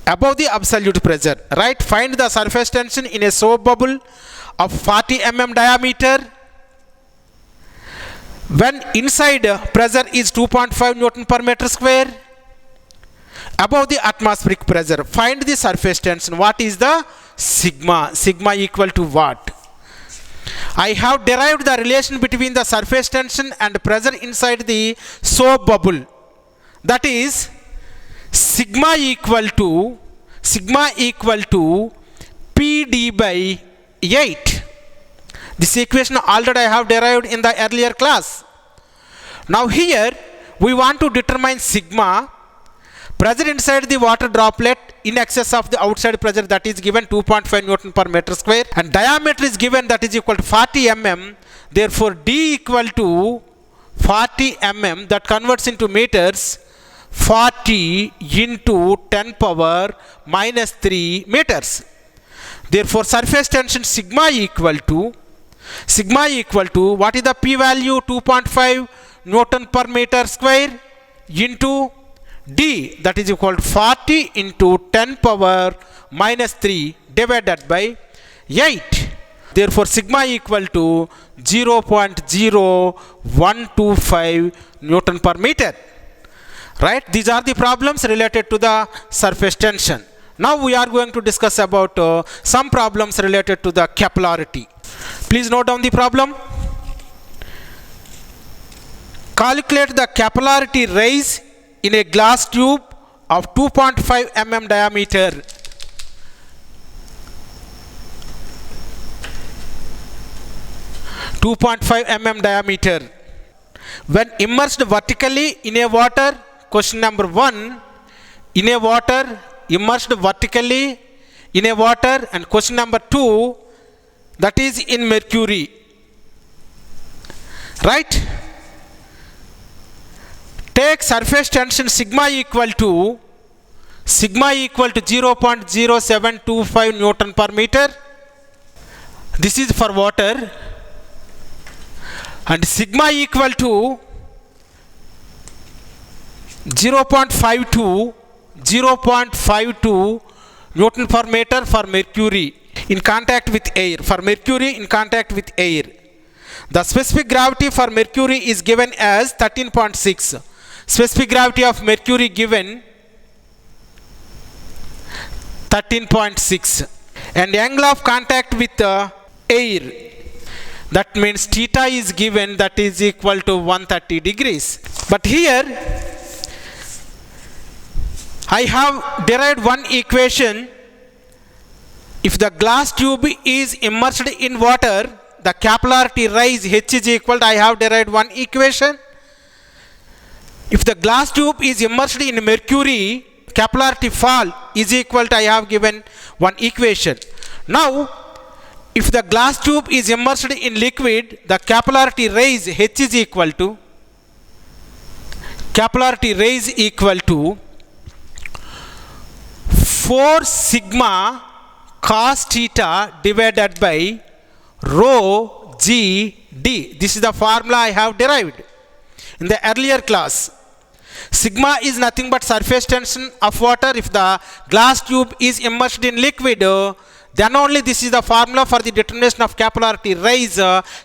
above the absolute pressure, right? Find the surface tension in a soap bubble of 40 mm diameter. When inside pressure is 2.5 Newton per meter square, above the atmospheric pressure, find the surface tension. What is the sigma? Sigma equal to what? I have derived the relation between the surface tension and pressure inside the soap bubble. That is sigma equal to PD by 8. This equation already I have derived in the earlier class. Now here we want to determine sigma, pressure inside the water droplet in excess of the outside pressure, that is given 2.5 Newton per meter square, and diameter is given, that is equal to 40 mm. Therefore D equal to 40 mm, that converts into meters, 40 into 10 power minus 3 meters. Therefore surface tension sigma equal to what is the P value? 2.5 Newton per meter square into D, that is equal to 40 into 10 power minus 3 divided by 8. Therefore sigma equal to 0.0125 Newton per meter. Right? These are the problems related to the surface tension. Now we are going to discuss about some problems related to the capillarity. Please note down the problem. Calculate the capillarity rise in a glass tube of 2.5 mm diameter. When immersed vertically in a water. Question number 1, in a water, immersed vertically in a water, and question number 2, that is in mercury. Right? Take surface tension sigma equal to 0.0725 Newton per meter. This is for water. And sigma equal to 0.52 Newton per meter for mercury in contact with air. For mercury in contact with air. The specific gravity for mercury is given as 13.6. Specific gravity of mercury given 13.6. And angle of contact with air, that means theta is given, that is equal to 130 degrees. But here I have derived one equation. If the glass tube is immersed in water, the capillarity rise H is equal to, I have derived one equation. If the glass tube is immersed in mercury, capillarity fall is equal to, I have given one equation. Now, if the glass tube is immersed in liquid, the capillarity rise H is equal to, 4 sigma cos theta divided by rho g d. This is the formula I have derived in the earlier class. Sigma is nothing but surface tension of water. If the glass tube is immersed in liquid, then only this is the formula for the determination of capillarity rise,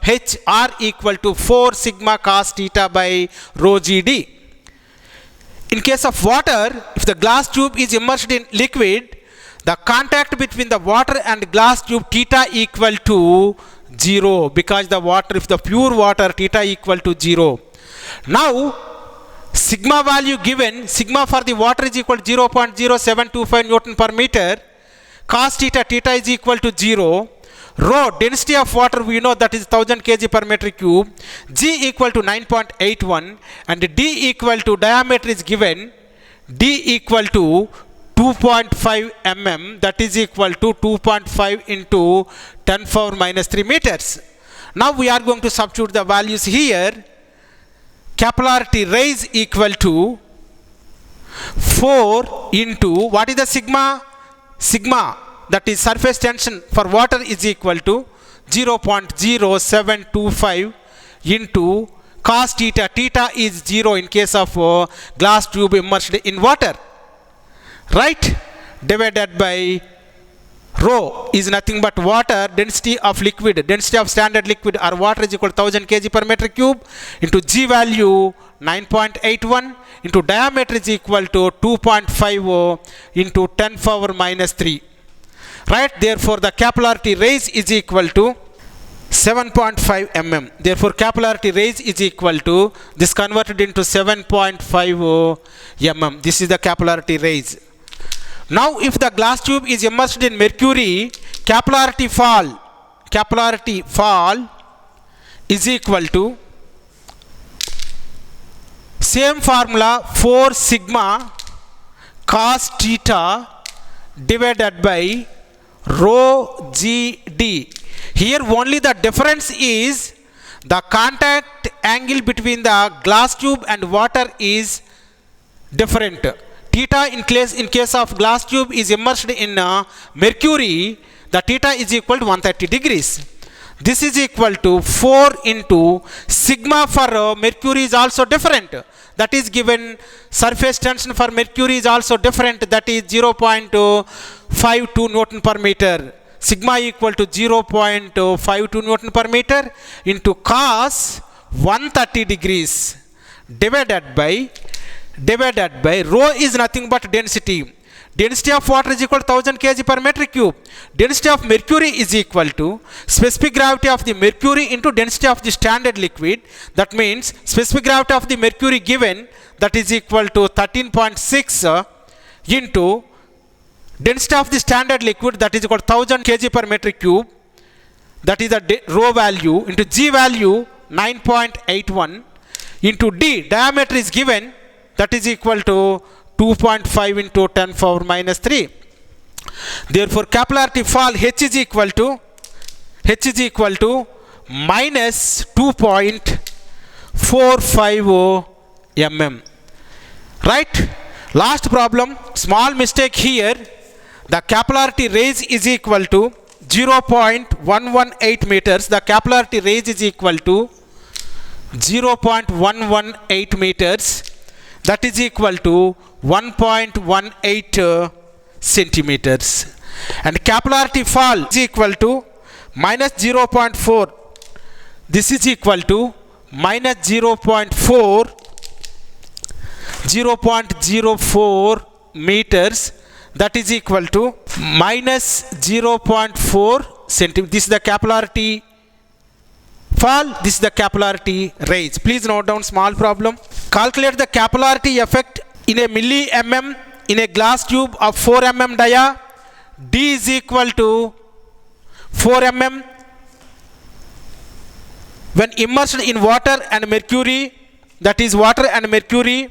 H r equal to 4 sigma cos theta by rho g d. In case of water, if the glass tube is immersed in liquid, the contact between the water and glass tube theta equal to 0, because the water, if the pure water, theta equal to 0. Now, sigma value given, sigma for the water is equal to 0.0725 Newton per meter, cos theta, theta is equal to 0, rho, density of water we know that is 1000 kg per meter cube, g equal to 9.81, and d equal to, diameter is given, d equal to 2.5 mm, that is equal to 2.5 into 10 power minus 3 meters. Now we are going to substitute the values here. Capillarity raise equal to 4 into, what is the sigma? Sigma, that is surface tension for water, is equal to 0.0725 into cos theta. Theta is 0 in case of glass tube immersed in water, right? Divided by rho is nothing but water density of liquid, density of standard liquid or water is equal to 1000 kg per meter cube into G value 9.81 into diameter is equal to 2.50 into 10 power minus 3, right? Therefore the capillarity raise is equal to 7.5 mm. Therefore capillarity raise is equal to, this converted into 7.5 mm. This is the capillarity raise. Now if the glass tube is immersed in mercury, capillarity fall is equal to, same formula, 4 sigma cos theta divided by rho GD. Here only the difference is the contact angle between the glass tube and water is different. Theta in case of glass tube is immersed in mercury, the theta is equal to 130 degrees. This is equal to 4 into sigma for mercury is also different. That is given, surface tension for mercury is also different. That is 0.52 Newton per meter. Sigma equal to 0.52 Newton per meter into cos 130 degrees divided by rho is nothing but density. Density of water is equal to 1000 kg per meter cube. Density of mercury is equal to specific gravity of the mercury into density of the standard liquid. That means specific gravity of the mercury given, that is equal to 13.6 into density of the standard liquid, that is equal to 1000 kg per meter cube. That is the rho value into G value 9.81 into D, diameter is given, that is equal to 2.5 into 10 power minus 3. Therefore capillarity fall H is equal to minus 2.450 mm, right? Last problem, small mistake here. The capillarity raise is equal to 0.118 meters. The capillarity raise is equal to 0.118 meters. That is equal to 1.18 centimeters. And capillarity fall is equal to minus 0.4. This is equal to minus 0.04 meters. That is equal to minus 0.4 centimeters. This is the capillarity fall, this is the capillarity raise. Please note down small problem. Calculate the capillarity effect in a milli mm in a glass tube of 4 mm dia. D is equal to 4 mm when immersed in water and mercury, that is water and mercury.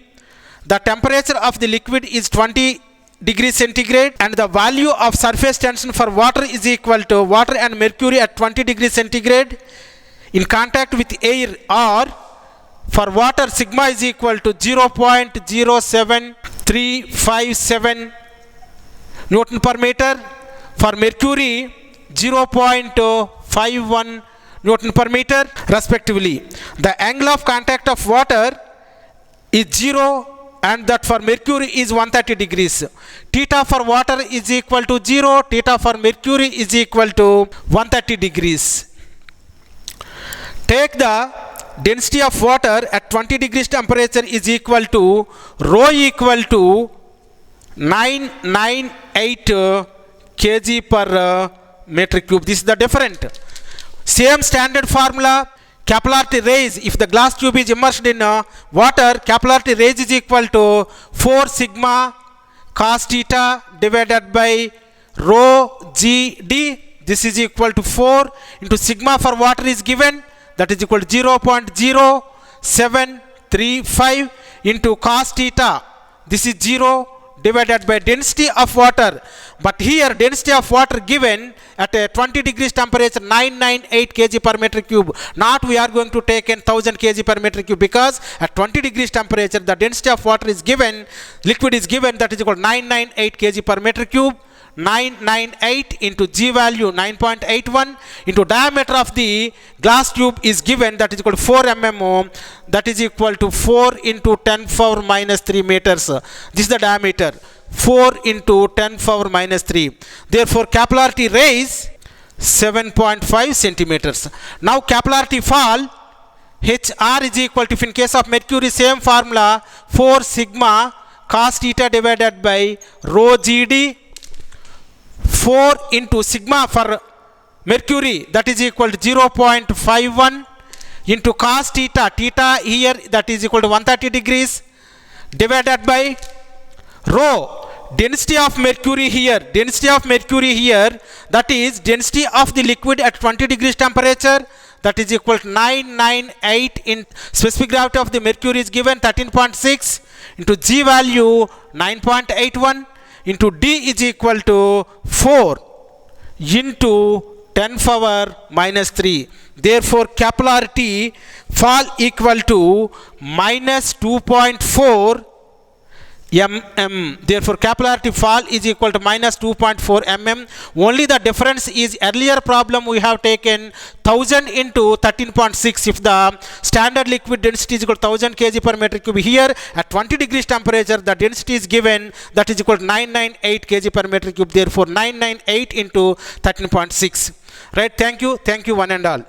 The temperature of the liquid is 20 degrees centigrade and the value of surface tension for water is equal to water and mercury at 20 degrees centigrade in contact with air, or for water sigma is equal to 0.07357 Newton per meter, for mercury 0.51 Newton per meter respectively. The angle of contact of water is 0 and that for mercury is 130 degrees. Theta for water is equal to 0, theta for mercury is equal to 130 degrees. Take the density of water at 20 degrees temperature is equal to rho equal to 998 kg per meter cube. This is the different. Same standard formula, capillarity raise, if the glass tube is immersed in water, capillarity raise is equal to 4 sigma cos theta divided by rho GD. This is equal to 4 into sigma for water is given, that is equal to 0.0735 into cos theta. This is 0 divided by density of water. But here density of water given at a 20 degrees temperature 998 kg per meter cube. Not we are going to take in 1000 kg per meter cube, because at 20 degrees temperature the density of water is given, liquid is given, that is equal to 998 kg per meter cube. 998 into G value 9.81 into diameter of the glass tube is given, that is equal to 4 mm, that is equal to 4 into 10 power minus 3 meters. This is the diameter, 4 into 10 power minus 3. Therefore capillarity raise 7.5 centimeters. Now capillarity fall, HR is equal to, in case of mercury, same formula, 4 sigma cos theta divided by rho GD, 4 into sigma for mercury, that is equal to 0.51 into cos theta, theta here that is equal to 130 degrees, divided by rho, density of mercury here, that is density of the liquid at 20 degrees temperature, that is equal to 998 in specific gravity of the mercury is given 13.6 into G value 9.81 into D is equal to 4 into 10 power minus 3. Therefore capillarity fall equal to minus 2.4 mm. Therefore capillarity fall is equal to minus 2.4 mm. Only the difference is earlier problem we have taken 1000 into 13.6. If the standard liquid density is equal to 1000 kg per meter cube, here at 20 degrees temperature the density is given, that is equal to 998 kg per meter cube. Therefore 998 into 13.6. Right, thank you one and all.